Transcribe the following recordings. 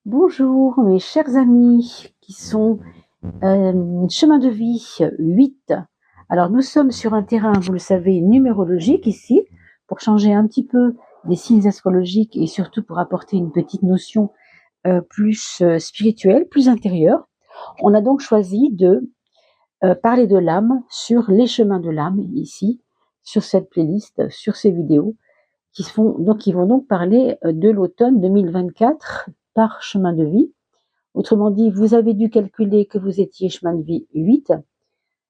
Bonjour mes chers amis qui sont chemin de vie 8. Alors nous sommes sur un terrain, vous le savez, numérologique ici, pour changer un petit peu des signes astrologiques et surtout pour apporter une petite notion plus spirituelle, plus intérieure. On a donc choisi de parler de l'âme sur les chemins de l'âme ici, sur cette playlist, sur ces vidéos qui vont donc parler de l'automne 2024 par chemin de vie. Autrement dit, vous avez dû calculer que vous étiez chemin de vie 8.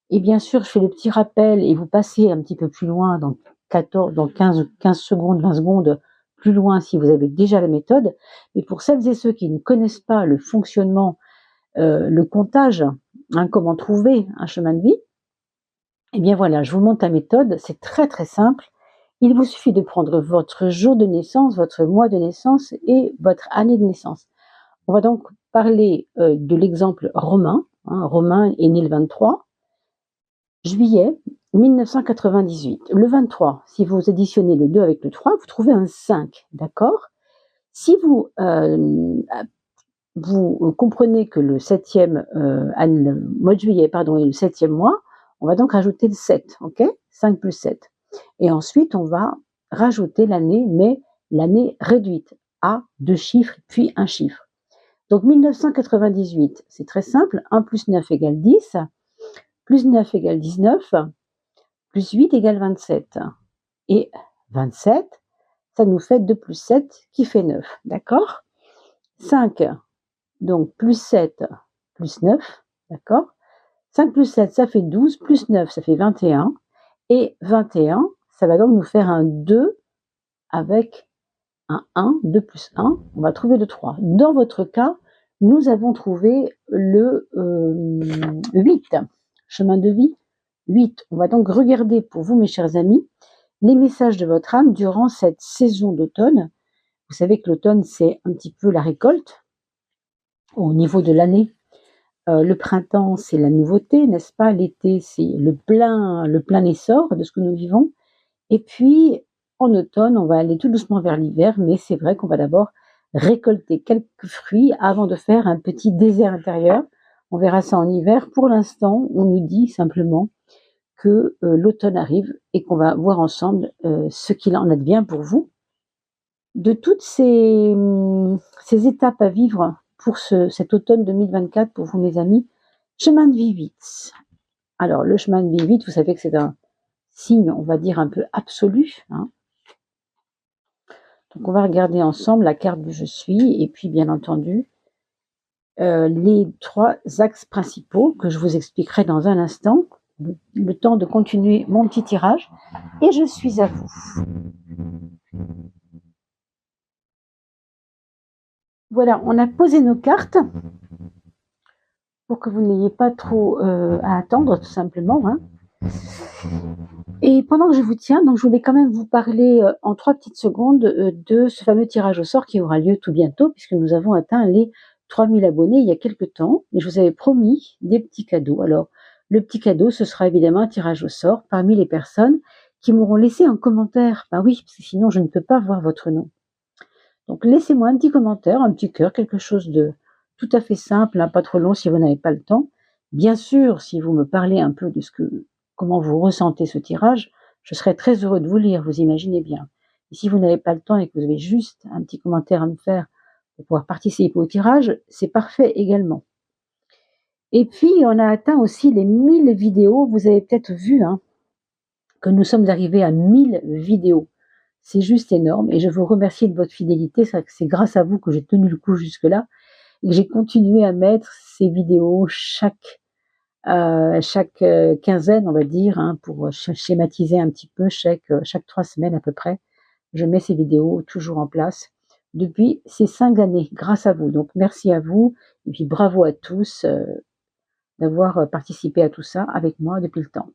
Et bien sûr, je fais le petit rappel et vous passez un petit peu plus loin, dans 15 secondes, 20 secondes, plus loin si vous avez déjà la méthode. Mais pour celles et ceux qui ne connaissent pas le fonctionnement, le comptage, comment trouver un chemin de vie, eh bien voilà, je vous montre la méthode. C'est très très simple. Il vous suffit de prendre votre jour de naissance, votre mois de naissance et votre année de naissance. On va donc parler de l'exemple Romain. Romain est né le 23 juillet 1998. Le 23, si vous additionnez le 2 avec le 3, vous trouvez un 5, d'accord? Si vous comprenez que le 7e mois de juillet est le 7e mois, on va donc rajouter le 7, ok? 5 plus 7. Et ensuite, on va rajouter l'année, mais l'année réduite à 2 chiffres, puis un chiffre. Donc 1998, c'est très simple, 1 plus 9 égale 10, plus 9 égale 19, plus 8 égale 27. Et 27, ça nous fait 2 plus 7 qui fait 9, d'accord? 5, donc plus 7, plus 9, d'accord? 5 plus 7, ça fait 12, plus 9, ça fait 21. Et 21, ça va donc nous faire un 2 avec un 1, 2 plus 1, on va trouver le 3. Dans votre cas, nous avons trouvé le 8, chemin de vie 8. On va donc regarder pour vous, mes chers amis, les messages de votre âme durant cette saison d'automne. Vous savez que l'automne, c'est un petit peu la récolte au niveau de l'année. Le printemps, c'est la nouveauté, n'est-ce pas? L'été, c'est le plein essor de ce que nous vivons. Et puis, en automne, on va aller tout doucement vers l'hiver, mais c'est vrai qu'on va d'abord récolter quelques fruits avant de faire un petit désert intérieur. On verra ça en hiver. Pour l'instant, on nous dit simplement que l'automne arrive et qu'on va voir ensemble ce qu'il en advient pour vous. De toutes ces étapes à vivre pour cet automne 2024 pour vous, mes amis, chemin de vie 8. Alors, le chemin de vie 8, vous savez que c'est un signe, on va dire, un peu absolu, hein. Donc, on va regarder ensemble la carte du je suis et puis, bien entendu, les 3 axes principaux que je vous expliquerai dans un instant. Le temps de continuer mon petit tirage. Et je suis à vous. Voilà, on a posé nos cartes pour que vous n'ayez pas trop à attendre, tout simplement, hein. Et pendant que je vous tiens, donc je voulais quand même vous parler en 3 petites secondes de ce fameux tirage au sort qui aura lieu tout bientôt, puisque nous avons atteint les 3000 abonnés il y a quelque temps, et je vous avais promis des petits cadeaux. Alors, le petit cadeau, ce sera évidemment un tirage au sort parmi les personnes qui m'auront laissé un commentaire. Ben oui, parce que sinon je ne peux pas voir votre nom. Donc laissez-moi un petit commentaire, un petit cœur, quelque chose de tout à fait simple, hein, pas trop long si vous n'avez pas le temps. Bien sûr, si vous me parlez un peu de comment vous ressentez ce tirage, je serais très heureux de vous lire, vous imaginez bien. Et si vous n'avez pas le temps et que vous avez juste un petit commentaire à me faire pour pouvoir participer au tirage, c'est parfait également. Et puis, on a atteint aussi les 1000 vidéos. Vous avez peut-être vu que nous sommes arrivés à 1000 vidéos. C'est juste énorme et je vous remercie de votre fidélité. C'est grâce à vous que j'ai tenu le coup jusque-là et que j'ai continué à mettre ces vidéos chaque quinzaine, on va dire, hein, pour schématiser un petit peu, chaque 3 semaines à peu près. Je mets ces vidéos toujours en place depuis ces 5 années, grâce à vous. Donc merci à vous et puis bravo à tous d'avoir participé à tout ça avec moi depuis le temps.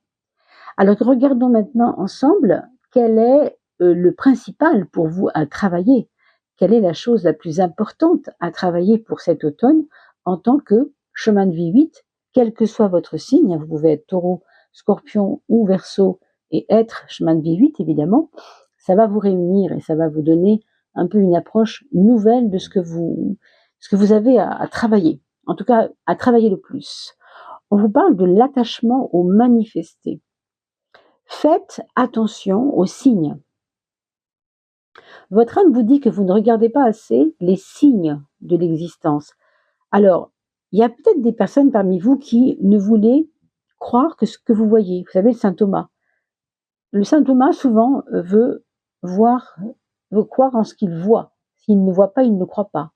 Alors regardons maintenant ensemble quel est le principal pour vous à travailler. Quelle est la chose la plus importante à travailler pour cet automne en tant que chemin de vie 8, quel que soit votre signe. Vous pouvez être taureau, scorpion ou verseau et être chemin de vie 8 évidemment. Ça va vous réunir et ça va vous donner un peu une approche nouvelle de ce que vous ce que vous avez à travailler, en tout cas à travailler le plus. On vous parle de l'attachement au manifesté. Faites attention aux signes. Votre âme vous dit que vous ne regardez pas assez les signes de l'existence. Alors, il y a peut-être des personnes parmi vous qui ne voulaient croire que ce que vous voyez. Vous savez, le saint Thomas. Le saint Thomas, souvent, veut croire en ce qu'il voit. S'il ne voit pas, il ne croit pas.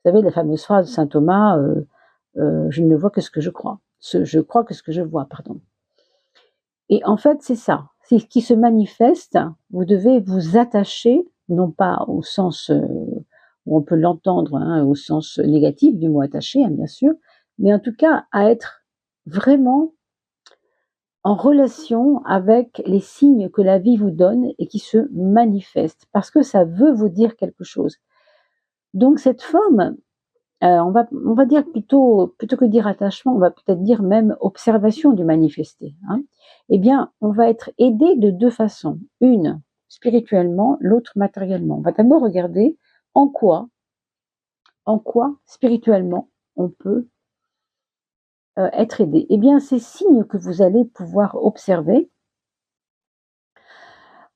Vous savez, la fameuse phrase de saint Thomas, je ne vois que ce que je crois. Je crois que ce que je vois, pardon. Et en fait, c'est ça. C'est ce qui se manifeste. Vous devez vous attacher, non pas au sens où on peut l'entendre, hein, au sens négatif du mot attaché, hein, bien sûr, mais en tout cas à être vraiment en relation avec les signes que la vie vous donne et qui se manifestent, parce que ça veut vous dire quelque chose. Donc cette forme, on va dire plutôt que dire attachement, on va peut-être dire même observation du manifesté. Hein. Eh bien, on va être aidé de deux façons. Une, spirituellement, l'autre matériellement. On va d'abord regarder en quoi spirituellement on peut être aidé. Eh bien, ces signes que vous allez pouvoir observer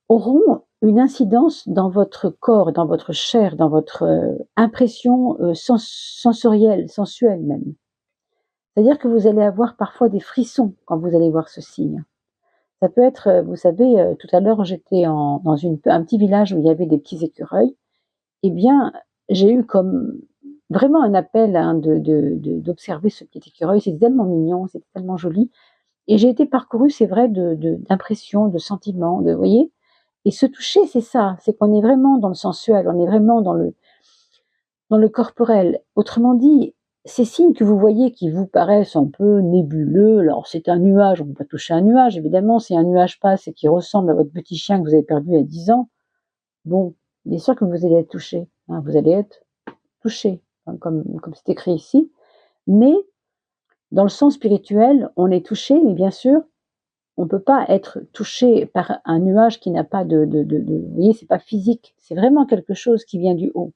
auront une incidence dans votre corps, dans votre chair, dans votre impression sensorielle, sensuelle même. C'est-à-dire que vous allez avoir parfois des frissons quand vous allez voir ce signe. Ça peut être, vous savez, tout à l'heure j'étais dans un petit village où il y avait des petits écureuils. Eh bien, j'ai eu comme vraiment un appel hein, d'observer ce petit écureuil. C'était tellement mignon, c'était tellement joli. Et j'ai été parcourue, c'est vrai, d'impressions, de sentiments, vous voyez. Et se toucher, c'est ça, c'est qu'on est vraiment dans le sensuel, on est vraiment dans le corporel. Autrement dit, ces signes que vous voyez qui vous paraissent un peu nébuleux, alors c'est un nuage, on ne peut pas toucher un nuage, évidemment, si un nuage passe et qui ressemble à votre petit chien que vous avez perdu il y a 10 ans, bon, bien sûr que vous allez être touché, hein, vous allez être touché, hein, comme c'est écrit ici, mais dans le sens spirituel, on est touché, mais bien sûr, on ne peut pas être touché par un nuage qui n'a pas vous voyez, c'est pas physique, c'est vraiment quelque chose qui vient du haut.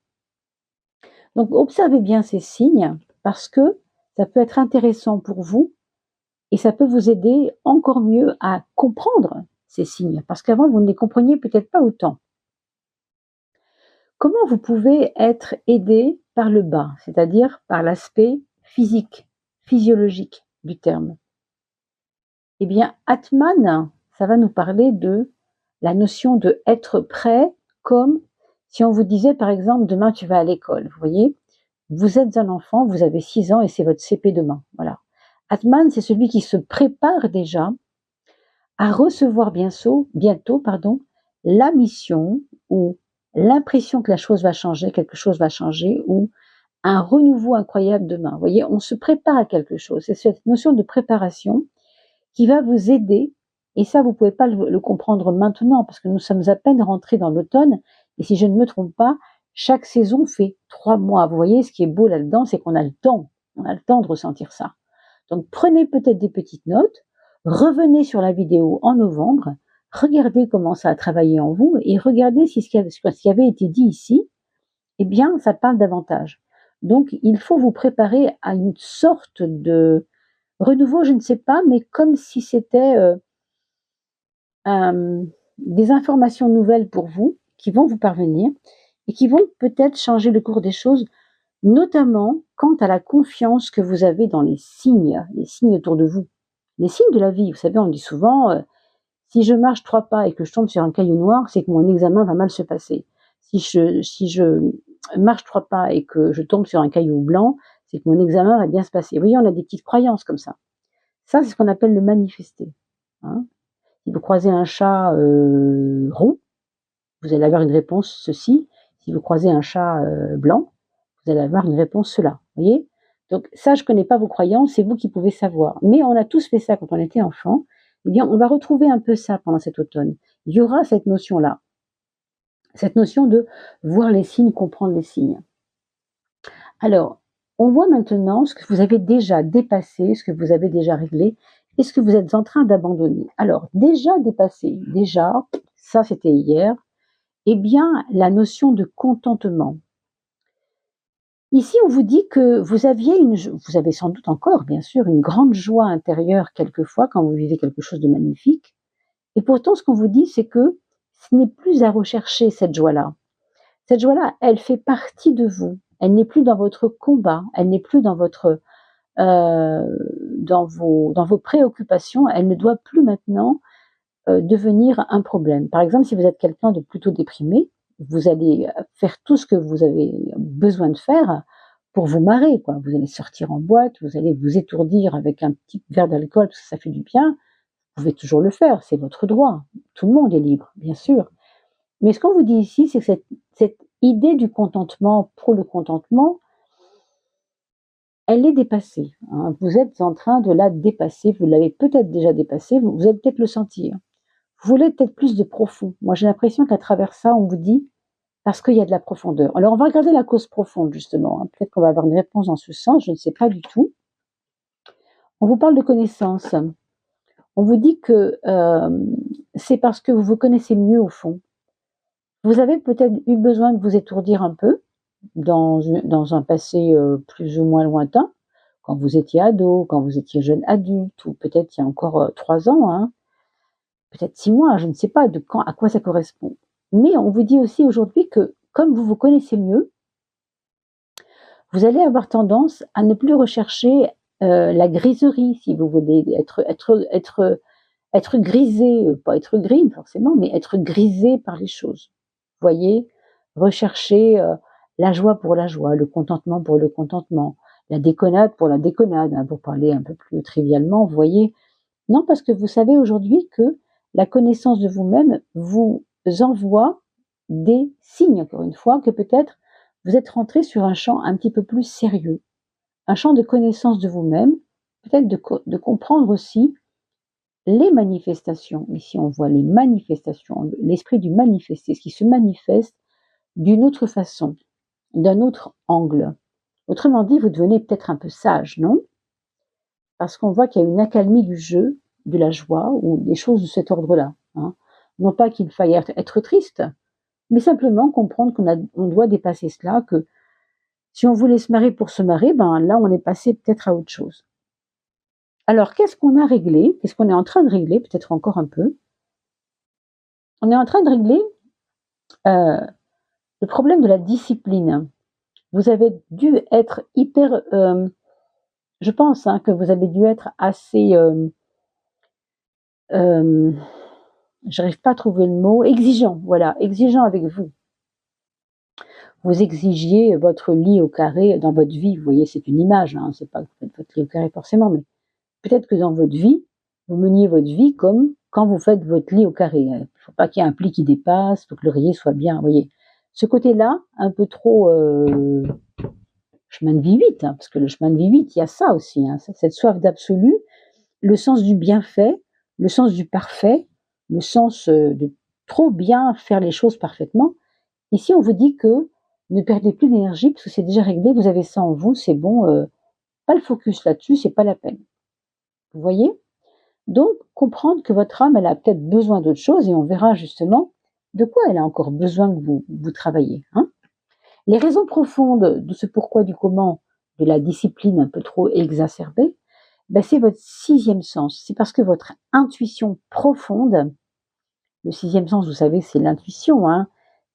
Donc observez bien ces signes parce que ça peut être intéressant pour vous et ça peut vous aider encore mieux à comprendre ces signes parce qu'avant vous ne les compreniez peut-être pas autant. Comment vous pouvez être aidé par le bas, c'est-à-dire par l'aspect physique, physiologique du terme? Eh bien, Atman, ça va nous parler de la notion de être prêt comme si on vous disait par exemple demain tu vas à l'école, vous voyez? Vous êtes un enfant, vous avez 6 ans et c'est votre CP demain, voilà. Atman, c'est celui qui se prépare déjà à recevoir bientôt, la mission ou l'impression que la chose va changer, quelque chose va changer ou un renouveau incroyable demain. Vous voyez, on se prépare à quelque chose. C'est cette notion de préparation qui va vous aider, et ça vous ne pouvez pas le comprendre maintenant parce que nous sommes à peine rentrés dans l'automne, et si je ne me trompe pas, chaque saison fait 3 mois. Vous voyez, ce qui est beau là-dedans, c'est qu'on a le temps de ressentir ça. Donc prenez peut-être des petites notes, revenez sur la vidéo en novembre, regardez comment ça a travaillé en vous, et regardez si ce qui avait été dit ici, eh bien, ça parle davantage. Donc, il faut vous préparer à une sorte de renouveau, je ne sais pas, mais comme si c'était des informations nouvelles pour vous qui vont vous parvenir et qui vont peut-être changer le cours des choses, notamment quant à la confiance que vous avez dans les signes autour de vous, les signes de la vie. Vous savez, on dit souvent, si je marche 3 pas et que je tombe sur un caillou noir, c'est que mon examen va mal se passer. Si je marche 3 pas et que je tombe sur un caillou blanc, c'est que mon examen va bien se passer. Vous voyez, on a des petites croyances comme ça. Ça, c'est ce qu'on appelle le manifester. Hein. Si vous croisez un chat rond, vous allez avoir une réponse ceci. Si vous croisez un chat blanc, vous allez avoir une réponse cela. Vous voyez? Donc ça, je ne connais pas vos croyances, c'est vous qui pouvez savoir. Mais on a tous fait ça quand on était enfant. Eh bien, on va retrouver un peu ça pendant cet automne. Il y aura cette notion-là. Cette notion de voir les signes, comprendre les signes. Alors, on voit maintenant ce que vous avez déjà dépassé, ce que vous avez déjà réglé, et ce que vous êtes en train d'abandonner. Alors, déjà dépassé, ça c'était hier, eh bien, la notion de contentement. Ici, on vous dit que vous avez sans doute encore, bien sûr, une grande joie intérieure quelquefois quand vous vivez quelque chose de magnifique. Et pourtant, ce qu'on vous dit, c'est que ce n'est plus à rechercher cette joie-là. Cette joie-là, elle fait partie de vous. Elle n'est plus dans votre combat. Elle n'est plus dans dans vos préoccupations. Elle ne doit plus maintenant devenir un problème. Par exemple, si vous êtes quelqu'un de plutôt déprimé, vous allez faire tout ce que vous avez besoin de faire pour vous marrer, quoi. Vous allez sortir en boîte, vous allez vous étourdir avec un petit verre d'alcool parce que ça fait du bien. Vous pouvez toujours le faire, c'est votre droit. Tout le monde est libre, bien sûr. Mais ce qu'on vous dit ici, c'est que cette idée du contentement pour le contentement, elle est dépassée, hein. Vous êtes en train de la dépasser, vous l'avez peut-être déjà dépassée, vous allez peut-être le sentir. Vous voulez peut-être plus de profond. Moi, j'ai l'impression qu'à travers ça, on vous dit parce qu'il y a de la profondeur. Alors, on va regarder la cause profonde, justement, hein. Peut-être qu'on va avoir une réponse dans ce sens, je ne sais pas du tout. On vous parle de connaissance. On vous dit que c'est parce que vous vous connaissez mieux au fond. Vous avez peut-être eu besoin de vous étourdir un peu dans un passé plus ou moins lointain, quand vous étiez ado, quand vous étiez jeune adulte, ou peut-être il y a encore 3 ans, hein, peut-être 6 mois, je ne sais pas à quoi ça correspond. Mais on vous dit aussi aujourd'hui que comme vous vous connaissez mieux, vous allez avoir tendance à ne plus rechercher la griserie, si vous voulez, être grisé, pas être gris forcément, mais être grisé par les choses. Vous voyez, rechercher la joie pour la joie, le contentement pour le contentement, la déconnade pour la déconnade, hein, pour parler un peu plus trivialement, vous voyez. Non, parce que vous savez aujourd'hui que la connaissance de vous-même vous envoie des signes, encore une fois, que peut-être vous êtes rentré sur un champ un petit peu plus sérieux, un champ de connaissance de vous-même, peut-être de comprendre aussi les manifestations. Ici, on voit les manifestations, l'esprit du manifester, ce qui se manifeste d'une autre façon, d'un autre angle. Autrement dit, vous devenez peut-être un peu sage, non? Parce qu'on voit qu'il y a une accalmie du jeu, de la joie, ou des choses de cet ordre-là, hein. Non pas qu'il faille être triste, mais simplement comprendre on doit dépasser cela, que si on voulait se marrer pour se marrer, ben là, on est passé peut-être à autre chose. Alors, qu'est-ce qu'on a réglé? Qu'est-ce qu'on est en train de régler? Peut-être encore un peu. On est en train de régler le problème de la discipline. Vous avez dû être hyper, je pense, hein, que vous avez dû être assez, j'arrive pas à trouver le mot, exigeant, voilà, exigeant avec vous. Vous exigiez votre lit au carré dans votre vie, vous voyez, c'est une image, hein, c'est pas que vous faites votre lit au carré forcément, mais peut-être que dans votre vie, vous meniez votre vie comme quand vous faites votre lit au carré. Il ne faut pas qu'il y ait un pli qui dépasse, il faut que l'oreiller soit bien, vous voyez. Ce côté-là, un peu trop chemin de vie vite, hein, parce que le chemin de vie vite, il y a ça aussi, hein, cette soif d'absolu, le sens du bienfait, le sens du parfait, le sens de trop bien faire les choses parfaitement. Ici, on vous dit que ne perdez plus d'énergie parce que c'est déjà réglé, vous avez ça en vous, c'est bon, pas le focus là-dessus, c'est pas la peine. Vous voyez? Donc, comprendre que votre âme, elle a peut-être besoin d'autre chose et on verra justement de quoi elle a encore besoin que vous travaillez, hein. Les raisons profondes de ce pourquoi du comment de la discipline un peu trop exacerbée, ben c'est votre 6e sens. C'est parce que votre intuition profonde, le 6e sens, vous savez, c'est l'intuition, hein,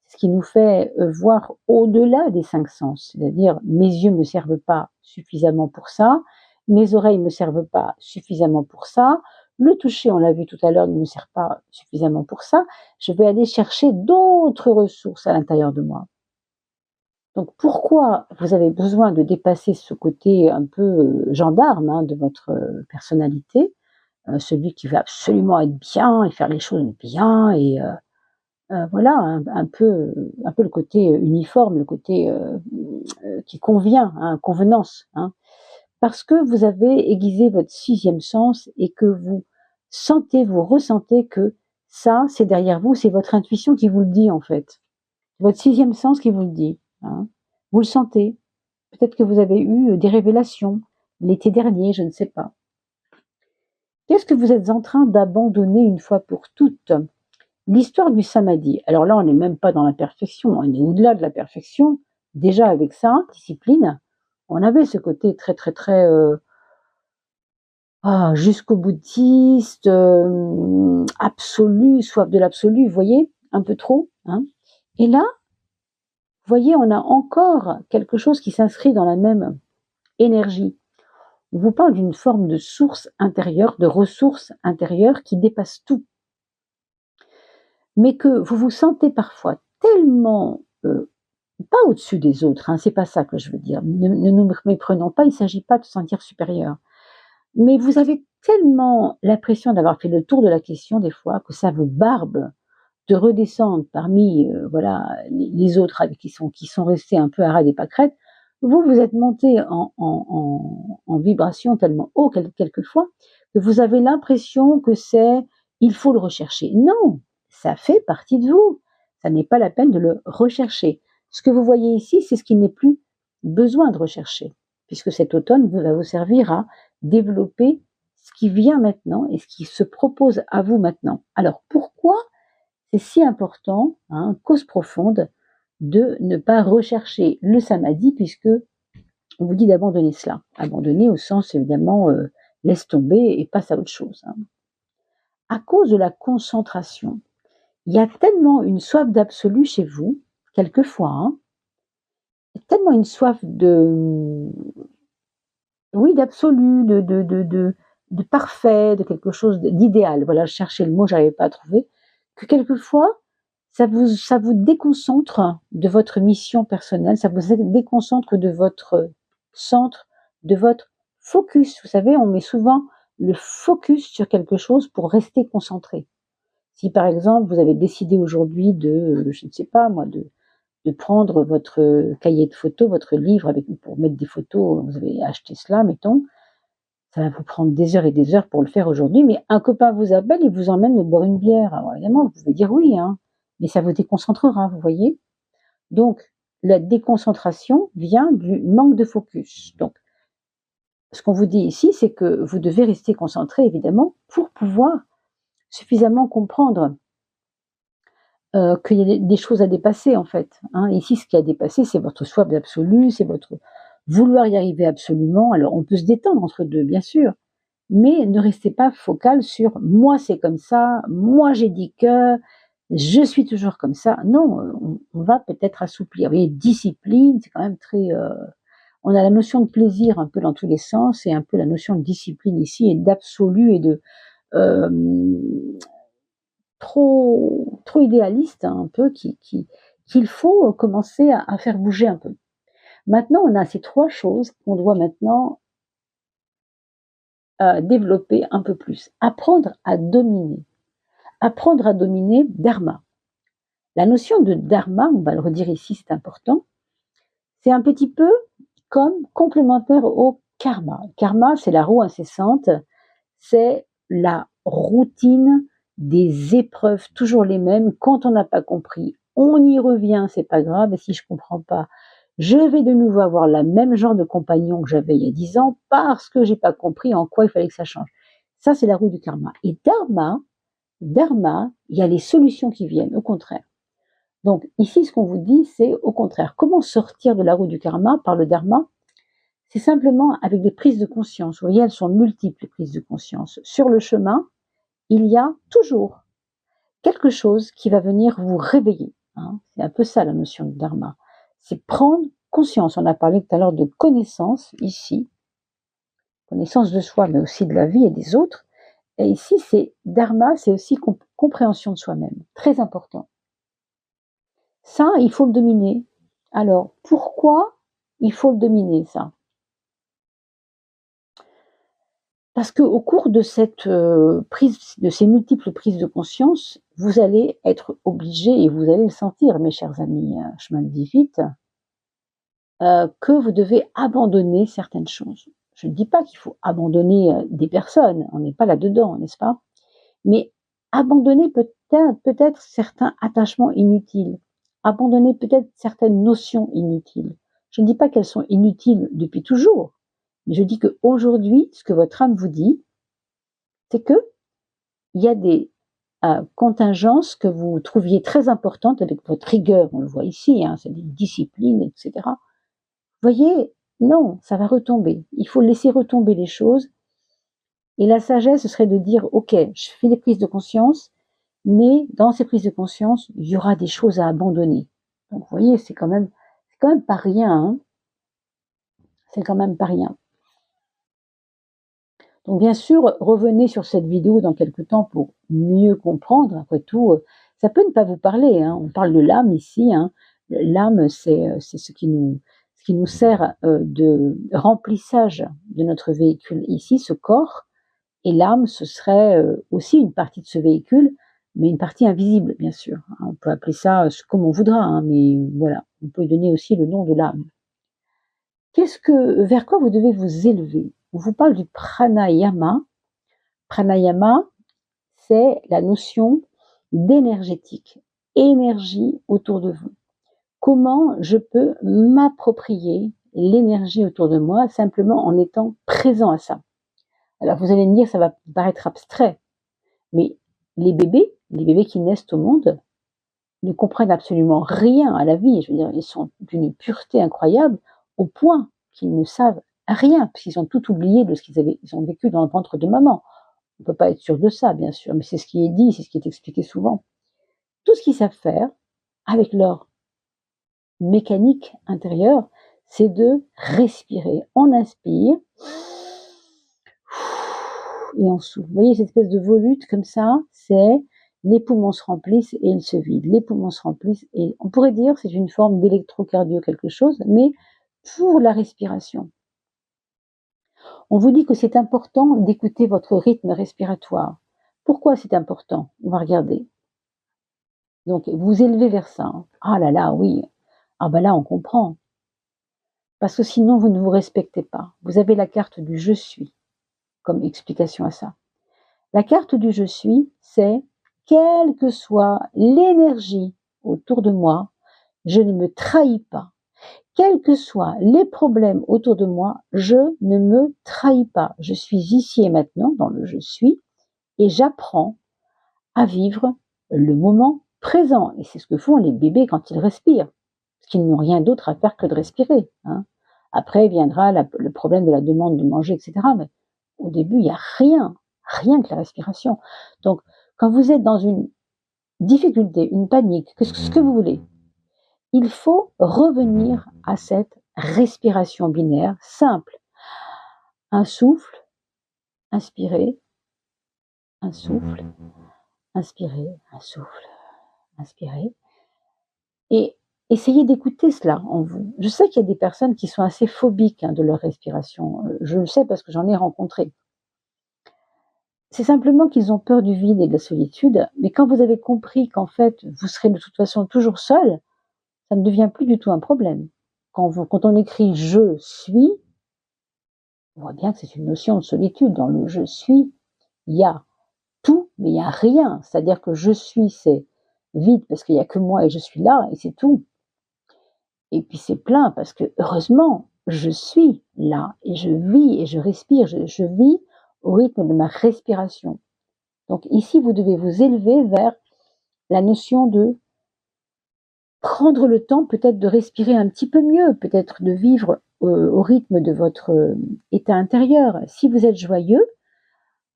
ce qui nous fait voir au-delà des 5 sens. C'est-à-dire, mes yeux me servent pas suffisamment pour ça, mes oreilles me servent pas suffisamment pour ça, le toucher, on l'a vu tout à l'heure, ne me sert pas suffisamment pour ça. Je vais aller chercher d'autres ressources à l'intérieur de moi. Donc, pourquoi vous avez besoin de dépasser ce côté un peu gendarme, hein, de votre personnalité, celui qui veut absolument être bien et faire les choses bien et voilà, un peu le côté uniforme, le côté qui convient, hein, convenance, hein. Parce que vous avez aiguisé votre 6e sens et que vous sentez, vous ressentez que ça, c'est derrière vous, c'est votre intuition qui vous le dit en fait. Votre 6e sens qui vous le dit, hein. Vous le sentez. Peut-être que vous avez eu des révélations l'été dernier, je ne sais pas. Qu'est-ce que vous êtes en train d'abandonner une fois pour toutes? L'histoire du samadhi. Alors là, on n'est même pas dans la perfection, on est au-delà de la perfection, déjà avec ça, discipline, on avait ce côté très très très jusqu'au boutiste, absolu, soif de l'absolu, vous voyez, un peu trop, hein. Et là, vous voyez, on a encore quelque chose qui s'inscrit dans la même énergie. On vous parle d'une forme de source intérieure, de ressources intérieures qui dépasse tout. Mais que vous vous sentez parfois tellement, pas au-dessus des autres, hein, c'est pas ça que je veux dire. Ne nous méprenons pas, il ne s'agit pas de se sentir supérieur. Mais vous avez tellement l'impression d'avoir fait le tour de la question des fois que ça vous barbe de redescendre parmi voilà les autres qui sont restés un peu à ras des pâquerettes. Vous êtes monté en vibration tellement haut quelquefois que vous avez l'impression que c'est il faut le rechercher. Non, ça fait partie de vous. Ça n'est pas la peine de le rechercher. Ce que vous voyez ici, c'est ce qui n'est plus besoin de rechercher, puisque cet automne va vous servir à développer ce qui vient maintenant et ce qui se propose à vous maintenant. Alors pourquoi c'est si important, hein, cause profonde, de ne pas rechercher le samadhi, puisque on vous dit d'abandonner cela. Abandonner au sens évidemment laisse tomber et passe à autre chose. Hein. À cause de la concentration, il y a tellement une soif d'absolu chez vous, quelquefois, hein, tellement une soif de, oui, d'absolu, de parfait, de quelque chose d'idéal. Voilà, je cherchais le mot, j'arrivais pas à trouver. Que quelquefois, ça vous déconcentre de votre mission personnelle, ça vous déconcentre de votre centre, de votre focus. Vous savez, on met souvent le focus sur quelque chose pour rester concentré. Si par exemple, vous avez décidé aujourd'hui de, je ne sais pas moi, de prendre votre cahier de photos, votre livre pour mettre des photos, vous avez acheté cela, mettons, ça va vous prendre des heures et des heures pour le faire aujourd'hui, mais un copain vous appelle et vous emmène boire une bière. Alors évidemment, vous pouvez dire oui, hein, mais ça vous déconcentrera, vous voyez. Donc, la déconcentration vient du manque de focus. Donc, ce qu'on vous dit ici, c'est que vous devez rester concentré, évidemment, pour pouvoir suffisamment comprendre qu'il y a des choses à dépasser, en fait. Hein. Ici, ce qui a dépassé, c'est votre soif d'absolu, c'est votre vouloir y arriver absolument. Alors, on peut se détendre entre deux, bien sûr, mais ne restez pas focal sur moi c'est comme ça, moi j'ai dit que, je suis toujours comme ça. Non, on va peut-être assouplir. Vous voyez, discipline, c'est quand même très. On a la notion de plaisir un peu dans tous les sens et un peu la notion de discipline ici et d'absolu et de euh, trop idéaliste hein, un peu qu'il faut commencer à faire bouger un peu. Maintenant, on a ces trois choses qu'on doit maintenant développer un peu plus. Apprendre à dominer. Apprendre à dominer dharma. La notion de dharma, on va le redire ici, c'est important, c'est un petit peu comme complémentaire au karma. Karma, c'est la roue incessante, c'est la routine des épreuves, toujours les mêmes. Quand on n'a pas compris, on y revient, c'est pas grave, et si je comprends pas, je vais de nouveau avoir le même genre de compagnon que j'avais il y a 10 ans parce que j'ai pas compris en quoi il fallait que ça change. Ça, c'est la roue du karma. Et dharma, il y a les solutions qui viennent, au contraire. Donc ici, ce qu'on vous dit, c'est au contraire, comment sortir de la roue du karma par le dharma? C'est simplement avec des prises de conscience. Vous voyez, elles sont multiples, les prises de conscience. Sur le chemin, il y a toujours quelque chose qui va venir vous réveiller. Hein. C'est un peu ça la notion de dharma. C'est prendre conscience. On a parlé tout à l'heure de connaissance, ici. Connaissance de soi, mais aussi de la vie et des autres. Et ici, c'est dharma, c'est aussi compréhension de soi-même. Très important. Ça, il faut le dominer. Alors, pourquoi il faut le dominer, ça? Parce qu'au cours de cette de ces multiples prises de conscience, vous allez être obligé, et vous allez le sentir, mes chers amis, chemin de vie vite, que vous devez abandonner certaines choses. Je ne dis pas qu'il faut abandonner des personnes, on n'est pas là-dedans, n'est-ce pas? Mais abandonner peut-être certains attachements inutiles, abandonner peut-être certaines notions inutiles. Je ne dis pas qu'elles sont inutiles depuis toujours, mais je dis qu'aujourd'hui, ce que votre âme vous dit, c'est que il y a des contingence que vous trouviez très importante avec votre rigueur, on le voit ici, hein, c'est une discipline, etc. Vous voyez, non, ça va retomber. Il faut laisser retomber les choses. Et la sagesse, ce serait de dire, ok, je fais des prises de conscience, mais dans ces prises de conscience, il y aura des choses à abandonner. Donc, vous voyez, c'est quand même pas rien, hein. C'est quand même pas rien. Donc, bien sûr, revenez sur cette vidéo dans quelques temps pour mieux comprendre. Après tout, ça peut ne pas vous parler, hein. On parle de l'âme ici, hein. L'âme, c'est ce qui nous sert de remplissage de notre véhicule ici, ce corps. Et l'âme, ce serait aussi une partie de ce véhicule, mais une partie invisible, bien sûr. On peut appeler ça comme on voudra, hein, mais voilà, on peut donner aussi le nom de l'âme. Vers quoi vous devez vous élever? On vous parle du pranayama. Pranayama, c'est la notion d'énergétique, énergie autour de vous. Comment je peux m'approprier l'énergie autour de moi simplement en étant présent à ça? Alors vous allez me dire, ça va paraître abstrait, mais les bébés qui naissent au monde, ne comprennent absolument rien à la vie. Je veux dire, ils sont d'une pureté incroyable au point qu'ils ne savent rien, puisqu'ils ont tout oublié de ce ils ont vécu dans le ventre de maman. On ne peut pas être sûr de ça, bien sûr, mais c'est ce qui est dit, c'est ce qui est expliqué souvent. Tout ce qu'ils savent faire avec leur mécanique intérieure, c'est de respirer. On inspire et on souffle. Vous voyez cette espèce de volute comme ça, c'est les poumons se remplissent et ils se vident. Les poumons se remplissent et on pourrait dire c'est une forme d'électrocardio quelque chose, mais pour la respiration. On vous dit que c'est important d'écouter votre rythme respiratoire. Pourquoi c'est important? On va regarder. Donc vous élevez vers ça. Ah là là, oui. Ah ben là on comprend. Parce que sinon vous ne vous respectez pas. Vous avez la carte du je suis comme explication à ça. La carte du je suis, c'est quelle que soit l'énergie autour de moi, je ne me trahis pas. Quels que soient les problèmes autour de moi, je ne me trahis pas. Je suis ici et maintenant dans le je suis et j'apprends à vivre le moment présent. Et c'est ce que font les bébés quand ils respirent, parce qu'ils n'ont rien d'autre à faire que de respirer, hein. Après viendra le problème de la demande de manger, etc. Mais au début, il n'y a rien que la respiration. Donc, quand vous êtes dans une difficulté, une panique, ce que vous voulez, il faut revenir à cette respiration binaire simple. Un souffle, inspirez, un souffle, inspirez, un souffle, inspirez. Et essayez d'écouter cela en vous. Je sais qu'il y a des personnes qui sont assez phobiques de leur respiration. Je le sais parce que j'en ai rencontré. C'est simplement qu'ils ont peur du vide et de la solitude, mais quand vous avez compris qu'en fait, vous serez de toute façon toujours seul, ça ne devient plus du tout un problème. Quand on écrit « je suis », on voit bien que c'est une notion de solitude. Dans le « je suis », il y a tout, mais il n'y a rien. C'est-à-dire que « je suis », c'est vide parce qu'il n'y a que moi et je suis là, et c'est tout. Et puis c'est plein parce que, heureusement, je suis là, et je vis, et je respire. Je vis au rythme de ma respiration. Donc ici, vous devez vous élever vers la notion de prendre le temps peut-être de respirer un petit peu mieux, peut-être de vivre au rythme de votre état intérieur. Si vous êtes joyeux,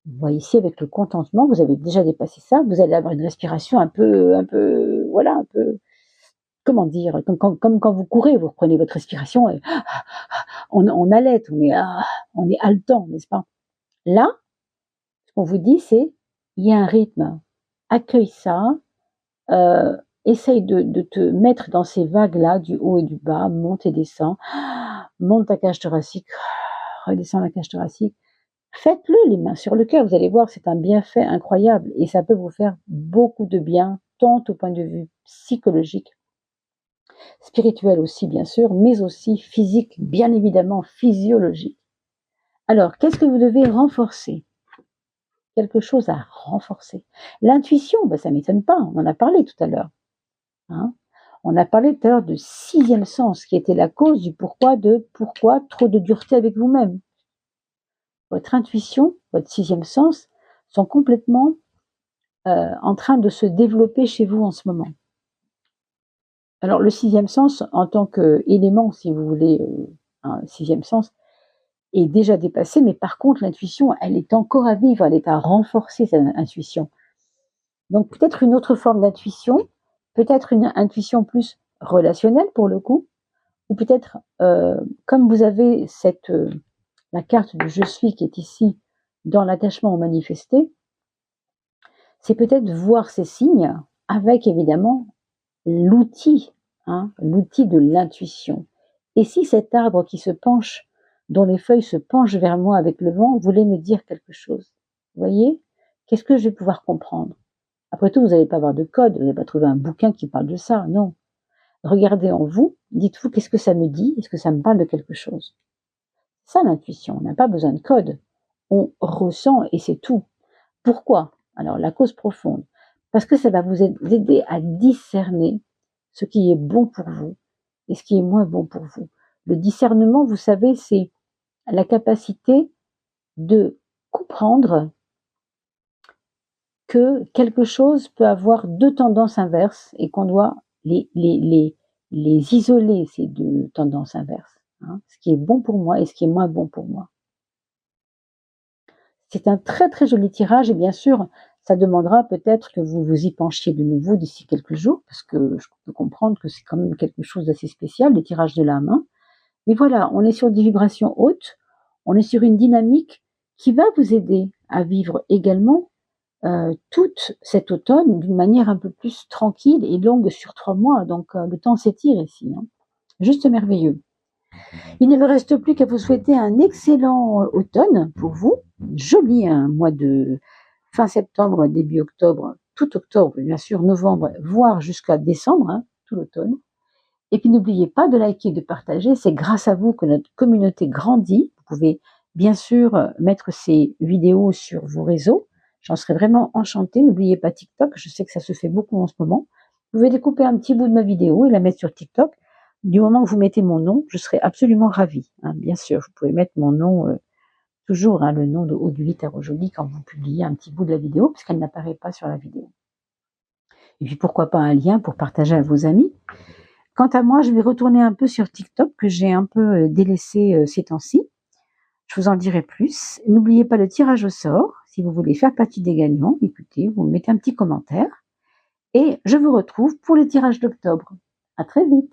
vous voyez ici avec le contentement, vous avez déjà dépassé ça, vous allez avoir une respiration un peu, voilà, un peu, comment dire, comme quand vous courez, vous reprenez votre respiration et on halète, on est haletant, n'est-ce pas? Là, ce qu'on vous dit, c'est, il y a un rythme, accueille ça, essaye de te mettre dans ces vagues-là, du haut et du bas, monte et descend, monte ta cage thoracique, redescends la cage thoracique. Faites-le les mains sur le cœur, vous allez voir, c'est un bienfait incroyable et ça peut vous faire beaucoup de bien, tant au point de vue psychologique, spirituel aussi bien sûr, mais aussi physique, bien évidemment physiologique. Alors, qu'est-ce que vous devez renforcer? Quelque chose à renforcer. L'intuition, ça ne m'étonne pas, on en a parlé tout à l'heure. Hein? On a parlé tout à l'heure de 6e sens, qui était la cause du pourquoi trop de dureté avec vous-même. Votre intuition, votre 6e sens, sont complètement en train de se développer chez vous en ce moment. Alors le sixième sens, en tant qu'élément, si vous voulez, un sixième sens, est déjà dépassé, mais par contre l'intuition, elle est encore à vivre, elle est à renforcer cette intuition. Donc peut-être une autre forme d'intuition, peut-être une intuition plus relationnelle pour le coup, ou peut-être comme vous avez la carte du je suis qui est ici dans l'attachement au manifesté, c'est peut-être voir ces signes avec évidemment l'outil, l'outil de l'intuition. Et si cet arbre qui se penche, dont les feuilles se penchent vers moi avec le vent, voulait me dire quelque chose, vous voyez, qu'est-ce que je vais pouvoir comprendre? Après tout, vous n'allez pas avoir de code, vous n'allez pas trouver un bouquin qui parle de ça, non. Regardez en vous, dites-vous qu'est-ce que ça me dit, est-ce que ça me parle de quelque chose? Ça l'intuition, on n'a pas besoin de code, on ressent et c'est tout. Pourquoi? Alors la cause profonde, parce que ça va vous aider à discerner ce qui est bon pour vous et ce qui est moins bon pour vous. Le discernement, vous savez, c'est la capacité de comprendre que quelque chose peut avoir deux tendances inverses et qu'on doit les isoler, ces deux tendances inverses. Ce qui est bon pour moi et ce qui est moins bon pour moi. C'est un très très joli tirage et bien sûr, ça demandera peut-être que vous vous y penchiez de nouveau d'ici quelques jours, parce que je peux comprendre que c'est quand même quelque chose d'assez spécial, les tirages de la main. Mais voilà, on est sur des vibrations hautes, on est sur une dynamique qui va vous aider à vivre également toute cet automne d'une manière un peu plus tranquille et longue sur 3 mois. Donc le temps s'étire ici. Juste merveilleux. Il ne me reste plus qu'à vous souhaiter un excellent automne pour vous. Joli mois de fin septembre, début octobre, tout octobre, bien sûr, novembre, voire jusqu'à décembre, tout l'automne. Et puis n'oubliez pas de liker, de partager. C'est grâce à vous que notre communauté grandit. Vous pouvez bien sûr mettre ces vidéos sur vos réseaux. J'en serais vraiment enchantée. N'oubliez pas TikTok. Je sais que ça se fait beaucoup en ce moment. Vous pouvez découper un petit bout de ma vidéo et la mettre sur TikTok. Du moment que vous mettez mon nom, je serai absolument ravie. Bien sûr, vous pouvez mettre mon nom, toujours le nom de Odile Tarojoli quand vous publiez un petit bout de la vidéo, puisqu'elle n'apparaît pas sur la vidéo. Et puis pourquoi pas un lien pour partager à vos amis. Quant à moi, je vais retourner un peu sur TikTok, que j'ai un peu délaissé ces temps-ci. Je vous en dirai plus. N'oubliez pas le tirage au sort. Si vous voulez faire partie des gagnants, écoutez, vous mettez un petit commentaire. Et je vous retrouve pour le tirage d'octobre. À très vite.